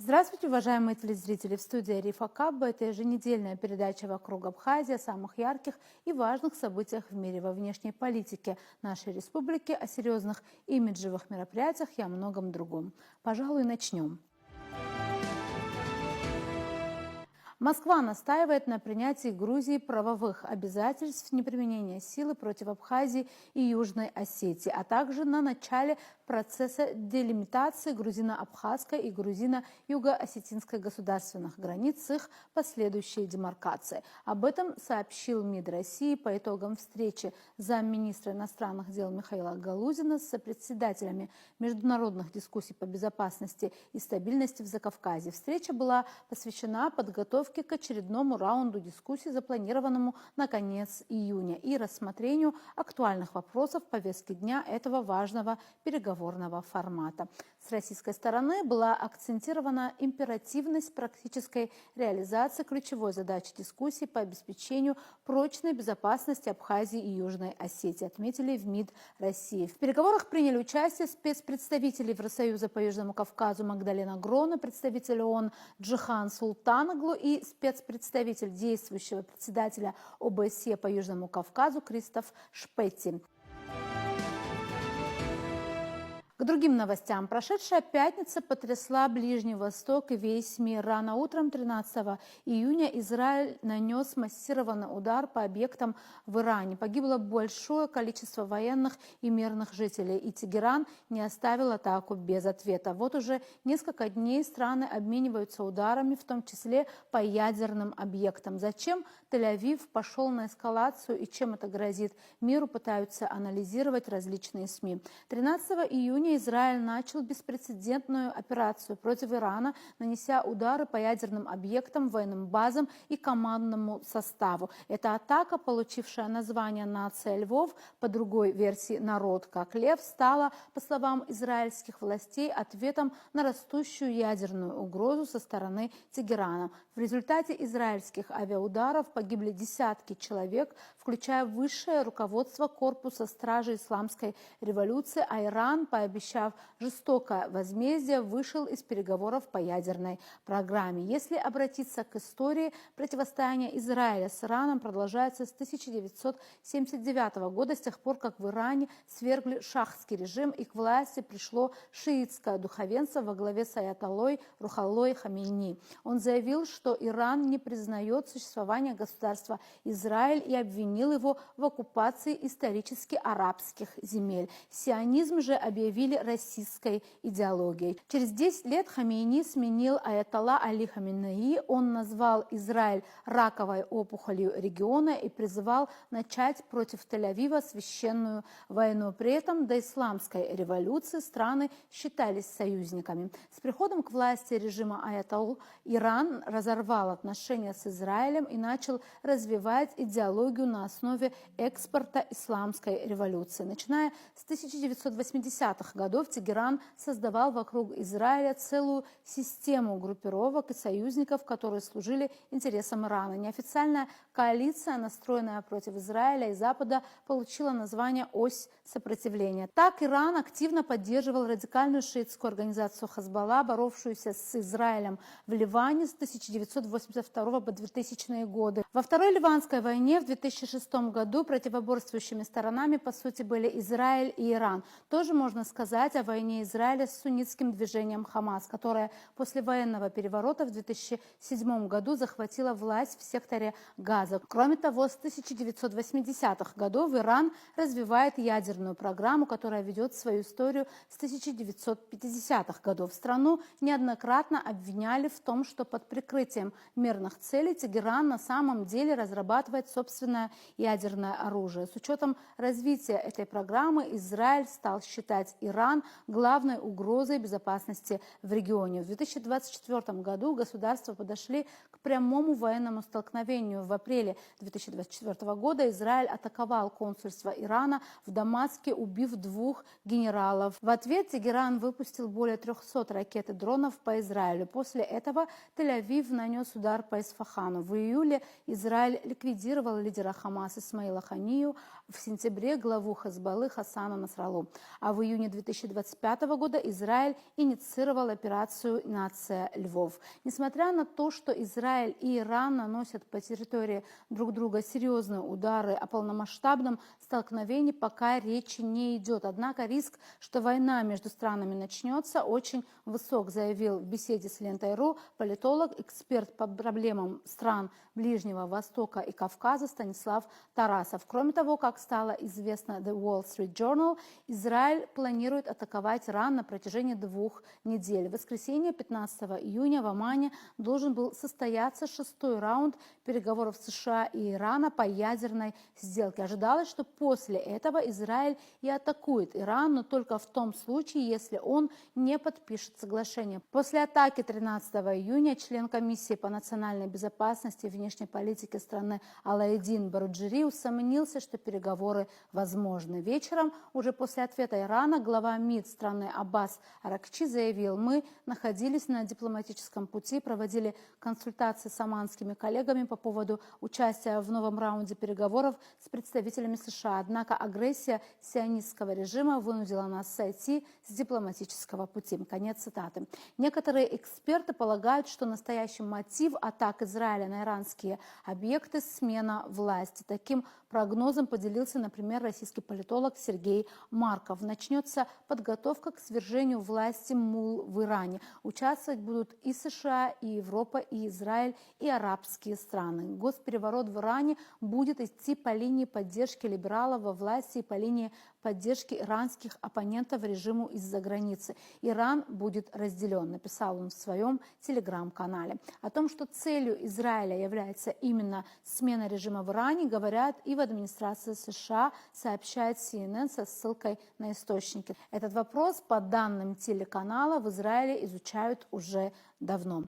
Здравствуйте, уважаемые телезрители! В студии Арифа Кабба. Это еженедельная передача «Вокруг Абхазии» о самых ярких и важных событиях в мире во внешней политике нашей республики, о серьезных имиджевых мероприятиях и о многом другом. Пожалуй, начнем. Москва настаивает на принятии Грузии правовых обязательств неприменения силы против Абхазии и Южной Осетии, а также на начале процесса делимитации грузино-абхазской и грузино-юго-осетинской государственных границ с их последующей демаркацией. Об этом сообщил МИД России по итогам встречи замминистра иностранных дел Михаила Галузина с сопредседателями международных дискуссий по безопасности и стабильности в Закавказье. Встреча была посвящена подготовке к очередному раунду дискуссий, запланированному на конец июня, и рассмотрению актуальных вопросов повестки дня этого важного переговорного формата. С российской стороны была акцентирована императивность практической реализации ключевой задачи дискуссий по обеспечению прочной безопасности Абхазии и Южной Осетии, отметили в МИД России. В переговорах приняли участие спецпредставители Евросоюза по Южному Кавказу Магдалена Грона, представитель ООН Джихан Султаноглу и спецпредставитель действующего председателя ОБСЕ по Южному Кавказу Кристоф Шпетти. К другим новостям. Прошедшая пятница потрясла Ближний Восток и весь мир. Рано утром 13 июня Израиль нанес массированный удар по объектам в Иране. Погибло большое количество военных и мирных жителей, и Тегеран не оставил атаку без ответа. Вот уже несколько дней страны обмениваются ударами, в том числе по ядерным объектам. Зачем Тель-Авив пошел на эскалацию и чем это грозит миру, пытаются анализировать различные СМИ. 13 июня Израиль начал беспрецедентную операцию против Ирана, нанеся удары по ядерным объектам, военным базам и командному составу. Эта атака, получившая название «Нация львов», по другой версии «Народ как лев», стала, по словам израильских властей, ответом на растущую ядерную угрозу со стороны Тегерана. В результате израильских авиаударов погибли десятки человек, включая высшее руководство корпуса стражи исламской революции, а Иран, пообещав жестокое возмездие, вышел из переговоров по ядерной программе. Если обратиться к истории, противостояние Израиля с Ираном продолжается с 1979 года, с тех пор, как в Иране свергли шахский режим и к власти пришло шиитское духовенство во главе с аятоллой Рухаллой Хамейни. Он заявил, что Иран не признает существование государства Израиль и обвинил его в оккупации исторически арабских земель. Сионизм же объявили российской идеологией. Через 10 лет Хамейни сменил аятолла Али Хаминеи. Он назвал Израиль раковой опухолью региона и призывал начать против Тель-Авива священную войну. При этом до исламской революции страны считались союзниками. С приходом к власти режима аятолл Иран разорвал отношения с Израилем и начал развивать идеологию на основе экспорта исламской революции. Начиная с 1980-х годов Тегеран создавал вокруг Израиля целую систему группировок и союзников, которые служили интересам Ирана. Неофициальная коалиция, настроенная против Израиля и Запада, получила название «Ось сопротивления». Так Иран активно поддерживал радикальную шиитскую организацию Хазбалла, боровшуюся с Израилем в Ливане с 1982 по 2000-е годы. Во Второй Ливанской войне в 2006 году противоборствующими сторонами, по сути, были Израиль и Иран. Тоже можно сказать о войне Израиля с суннитским движением Хамас, которое после военного переворота в 2007 году захватило власть в секторе Газа. Кроме того, с 1980-х годов Иран развивает ядерную программу, которая ведет свою историю с 1950-х годов. Страну неоднократно обвиняли в том, что под прикрытием мирных целей Тегеран на самом деле разрабатывает собственное ядерное оружие. С учетом развития этой программы Израиль стал считать Иран главной угрозой безопасности в регионе. В 2024 году государства подошли к прямому военному столкновению. В апреле 2024 года Израиль атаковал консульство Ирана в Дамаске, убив 2 генералов. В ответ Тегеран выпустил более 300 ракет и дронов по Израилю. После этого Тель-Авив нанес удар по Исфахану. В июле Израиль ликвидировал лидера Хамас Исмаила Ханию, в сентябре главу Хазбаллы Хасана Насраллу. А в июне 2024 2025 года Израиль инициировал операцию «Нация львов». Несмотря на то, что Израиль и Иран наносят по территории друг друга серьезные удары, о полномасштабном столкновении пока речи не идет. Однако риск, что война между странами начнется, очень высок, заявил в беседе с Лентой.ру политолог, эксперт по проблемам стран Ближнего Востока и Кавказа Станислав Тарасов. Кроме того, как стало известно The Wall Street Journal, Израиль планирует атаковать Иран на протяжении 2 недель. В воскресенье 15 июня в Омане должен был состояться 6-й раунд переговоров США и Ирана по ядерной сделке. Ожидалось, что после этого Израиль и атакует Иран, но только в том случае, если он не подпишет соглашение. После атаки 13 июня член комиссии по национальной безопасности и внешней политике страны Алаэдин Баруджери усомнился, что переговоры возможны. Вечером, уже после ответа Ирана, глава МИД страны Аббас Аракчи заявил: «Мы находились на дипломатическом пути, проводили консультации с оманскими коллегами по поводу участия в новом раунде переговоров с представителями США. Однако агрессия сионистского режима вынудила нас сойти с дипломатического пути». Конец цитаты. Некоторые эксперты полагают, что настоящий мотив атак Израиля на иранские объекты – смена власти. Таким прогнозом поделился, например, российский политолог Сергей Марков. Начнется подготовка к свержению власти мулл в Иране. Участвовать будут и США, и Европа, и Израиль, и арабские страны. Госпереворот в Иране будет идти по линии поддержки либералов во власти и по линии поддержки иранских оппонентов режиму из-за границы. Иран будет разделен, написал он в своем телеграм-канале. О том, что целью Израиля является именно смена режима в Иране, говорят и в администрации США, сообщает CNN со ссылкой на источники. Этот вопрос, по данным телеканала, в Израиле изучают уже давно.